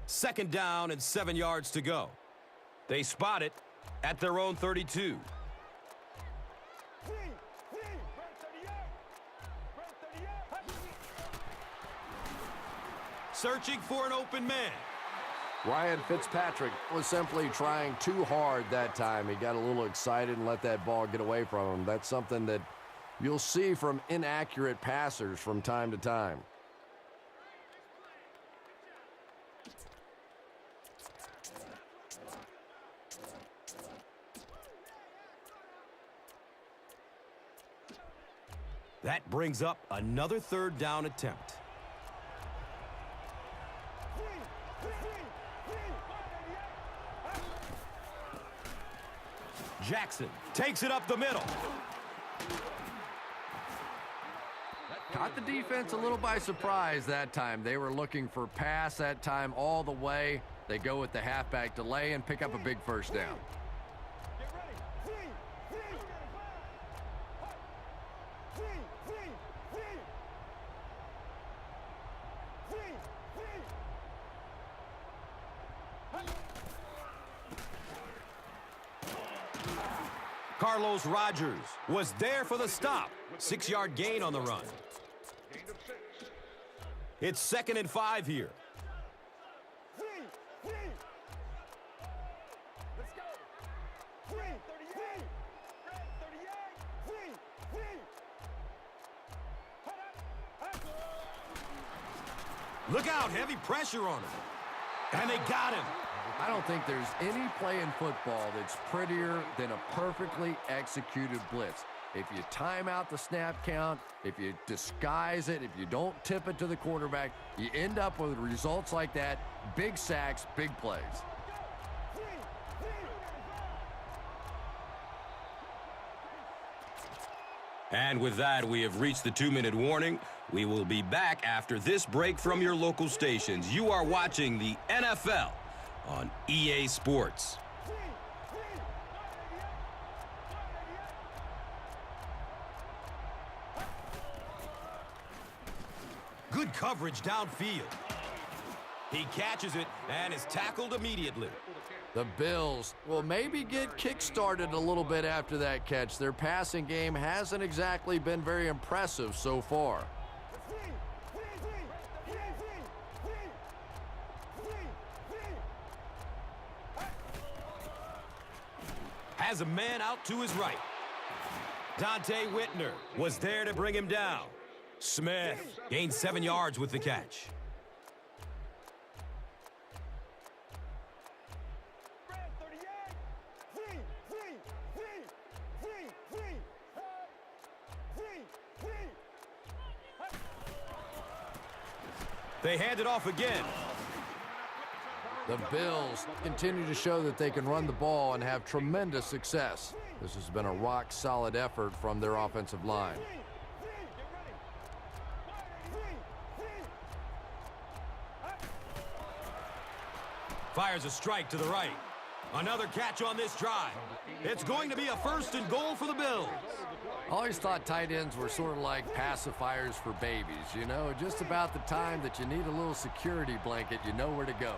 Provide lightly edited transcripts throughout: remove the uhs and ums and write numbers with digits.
Second down and 7 yards to go. They spot it at their own 32. Searching for an open man. Ryan Fitzpatrick was simply trying too hard that time. He got a little excited and let that ball get away from him. That's something that you'll see from inaccurate passers from time to time. That brings up another third down attempt. Jackson takes it up the middle. Caught the defense a little by surprise that time. They were looking for pass that time all the way. They go with the halfback delay and pick up a big first down. Carlos Rogers was there for the stop. 6-yard gain on the run. It's 2nd and 5 here. Look out, heavy pressure on him. And they got him. I don't think there's any play in football that's prettier than a perfectly executed blitz. If you time out the snap count, if you disguise it, if you don't tip it to the quarterback, you end up with results like that. Big sacks, big plays. And with that, we have reached the 2-minute warning. We will be back after this break from your local stations. You are watching the NFL on EA Sports. Good coverage downfield. He catches it and is tackled immediately. The Bills will maybe get kick-started a little bit after that catch. Their passing game hasn't exactly been very impressive so far. Has a man out to his right. Dante Whitner was there to bring him down. Smith gained 7 yards with the catch. They hand it off again. The Bills continue to show that they can run the ball and have tremendous success. This has been a rock-solid effort from their offensive line. Fires a strike to the right. Another catch on this drive. It's going to be a 1st and goal for the Bills. I always thought tight ends were sort of like pacifiers for babies. You know, just about the time that you need a little security blanket, you know where to go.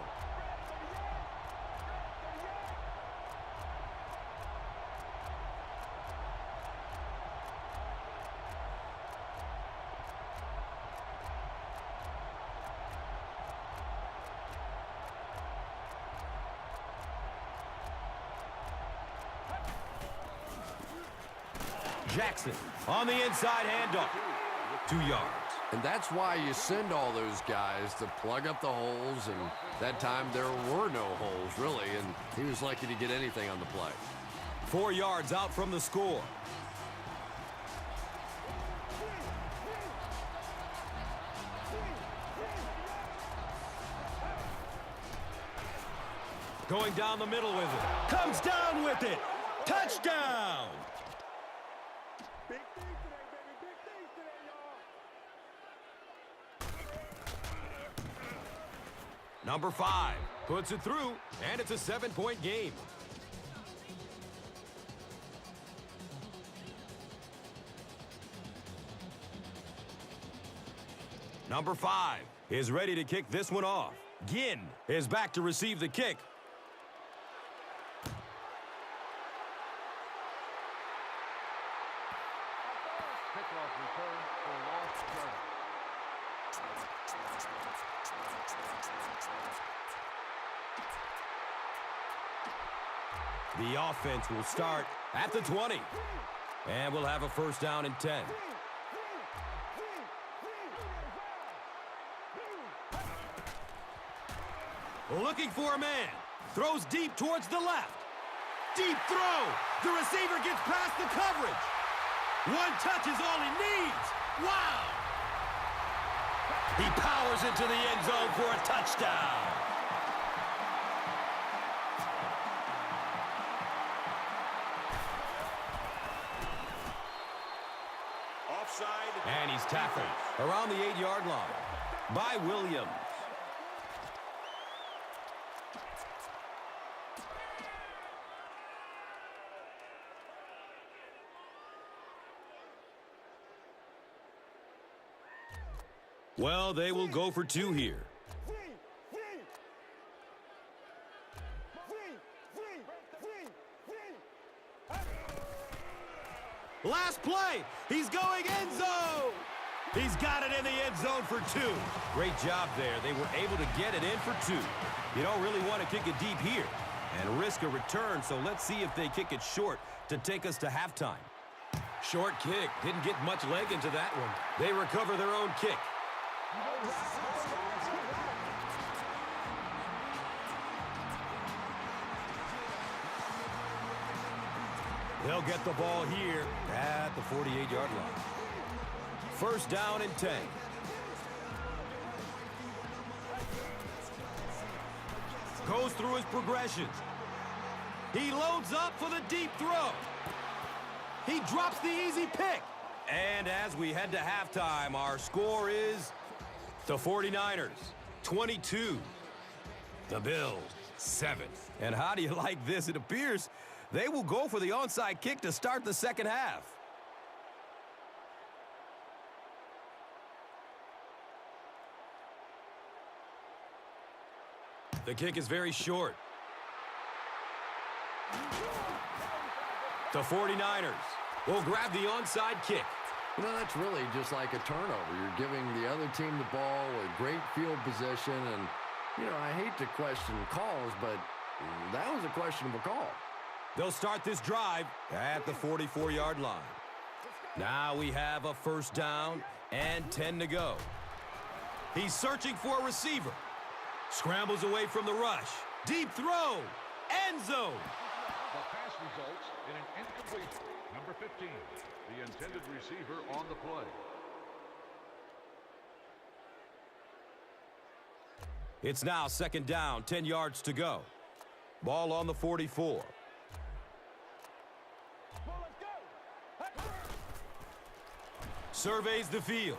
Jackson on the inside handoff. 2 yards. And that's why you send all those guys to plug up the holes, and that time there were no holes, really, and he was lucky to get anything on the play. 4 yards out from the score. Going down the middle with it. Comes down with it. Touchdown! Big things today, baby. Big things today, y'all. Number 5 puts it through, and it's a 7-point game. Number 5 is ready to kick this one off. Ginn is back to receive the kick. Kickoff return for lost yardage. The offense will start at the 20. And we'll have a first down and 10. Looking for a man. Throws deep towards the left. Deep throw. The receiver gets past the coverage. One touch is all he needs. Wow! He powers into the end zone for a touchdown. Offside. And he's tackled around the 8-yard line by Williams. Well, they will go for 2 here. Last play. He's going end zone. He's got it in the end zone for 2. Great job there. They were able to get it in for 2. You don't really want to kick it deep here and risk a return, so let's see if they kick it short to take us to halftime. Short kick. Didn't get much leg into that one. They recover their own kick. They'll get the ball here at the 48-yard line. First down and 10. Goes through his progressions. He loads up for the deep throw. He drops the easy pick. And as we head to halftime, our score is the 49ers, 22. The Bills, 7. And how do you like this? It appears they will go for the onside kick to start the second half. The kick is very short. The 49ers will grab the onside kick. You know, that's really just like a turnover. You're giving the other team the ball with great field position. And, you know, I hate to question calls, but that was a questionable call. They'll start this drive at the 44-yard line. Now we have a first down and 10 to go. He's searching for a receiver. Scrambles away from the rush. Deep throw. End zone. The pass results in an incompletion. Number 15, the intended receiver on the play. It's now second down, 10 yards to go. Ball on the 44. Surveys the field.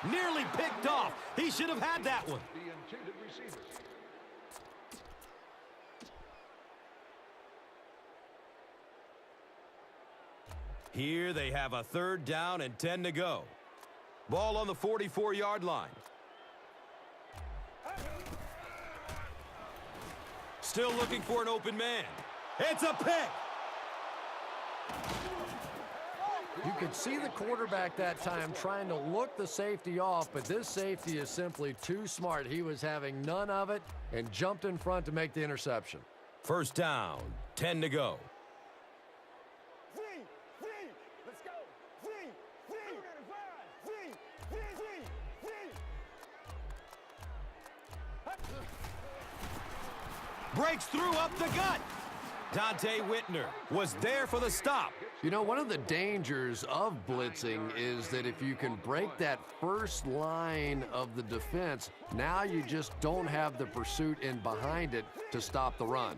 Nearly picked off. He should have had that one. The intended receiver. Here they have a third down and 10 to go. Ball on the 44-yard line. Still looking for an open man. It's a pick. You could see the quarterback that time trying to look the safety off, but this safety is simply too smart. He was having none of it and jumped in front to make the interception. First down, 10 to go. Let's go. Breaks through up the gut. Dante Whitner was there for the stop. You know, one of the dangers of blitzing is that if you can break that first line of the defense, now you just don't have the pursuit in behind it to stop the run.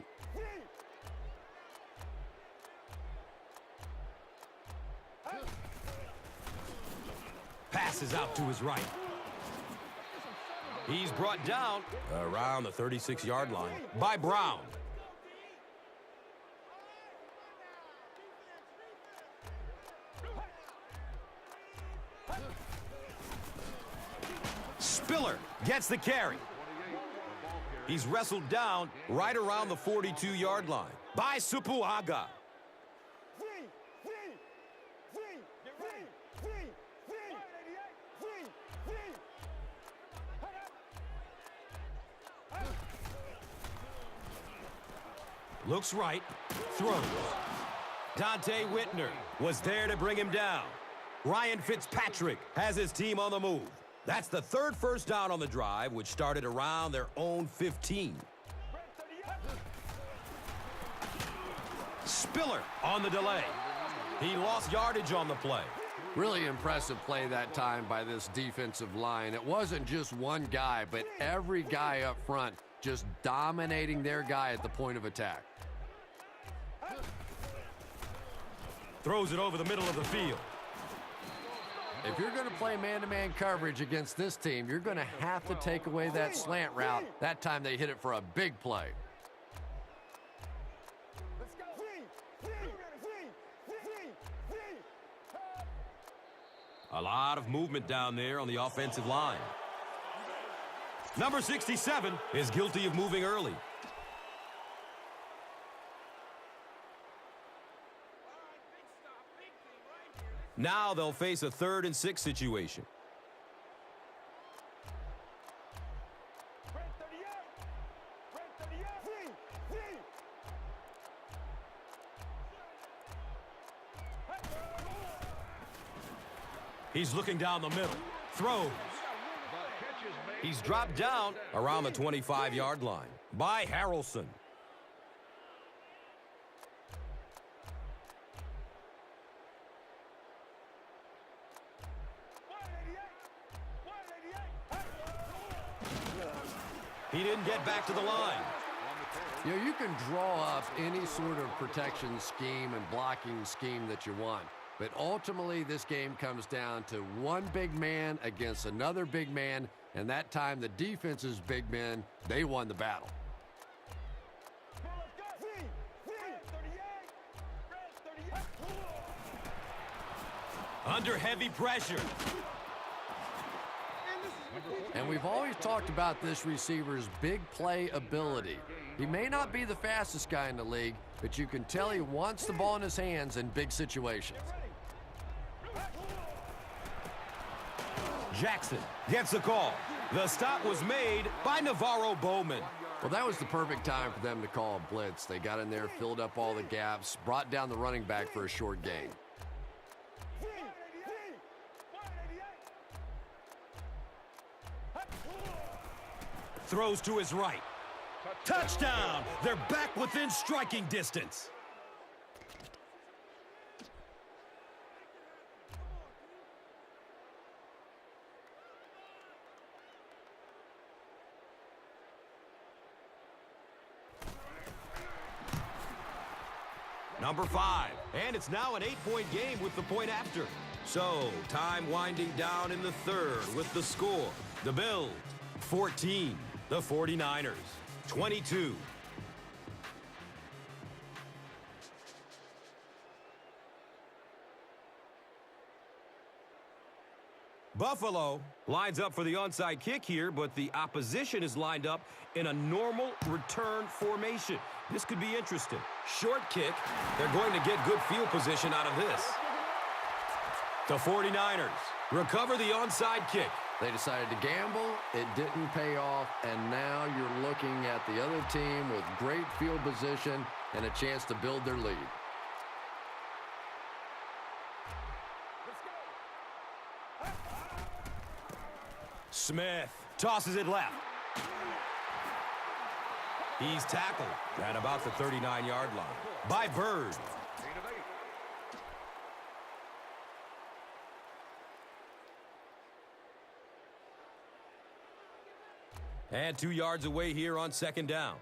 Passes out to his right. He's brought down around the 36-yard line by Brown. Spiller gets the carry. He's wrestled down right around the 42-yard line by Supuaga. Looks right, throws. Dante Whitner was there to bring him down. Ryan Fitzpatrick has his team on the move. That's the third first down on the drive, which started around their own 15. Spiller on the delay. He lost yardage on the play. Really impressive play that time by this defensive line. It wasn't just one guy, but every guy up front just dominating their guy at the point of attack. Throws it over the middle of the field. If you're going to play man-to-man coverage against this team, you're going to have to take away that slant route. That time they hit it for a big play. A lot of movement down there on the offensive line. Number 67 is guilty of moving early. Now they'll face a 3rd and 6 situation. He's looking down the middle. Throws. He's dropped down around the 25-yard line by Harrelson. He didn't get back to the line. You know, you can draw up any sort of protection scheme and blocking scheme that you want. But ultimately, this game comes down to one big man against another big man, and that time the defense's big men, they won the battle. Under heavy pressure. And we've always talked about this receiver's big play ability. He may not be the fastest guy in the league, but you can tell he wants the ball in his hands in big situations. Jackson gets the call. The stop was made by Navarro Bowman. Well, that was the perfect time for them to call a blitz. They got in there, filled up all the gaps, brought down the running back for a short gain. Throws to his right. Touchdown! They're back within striking distance. Number 5. And it's now an 8-point game with the point after. So, time winding down in the 3rd with the score. The Bills, 14. The 49ers, 22. Buffalo lines up for the onside kick here, but the opposition is lined up in a normal return formation. This could be interesting. Short kick. They're going to get good field position out of this. The 49ers recover the onside kick. They decided to gamble, it didn't pay off, and now you're looking at the other team with great field position and a chance to build their lead. Smith tosses it left. He's tackled at about the 39-yard line by Bird. And 2 yards away here on 2nd down.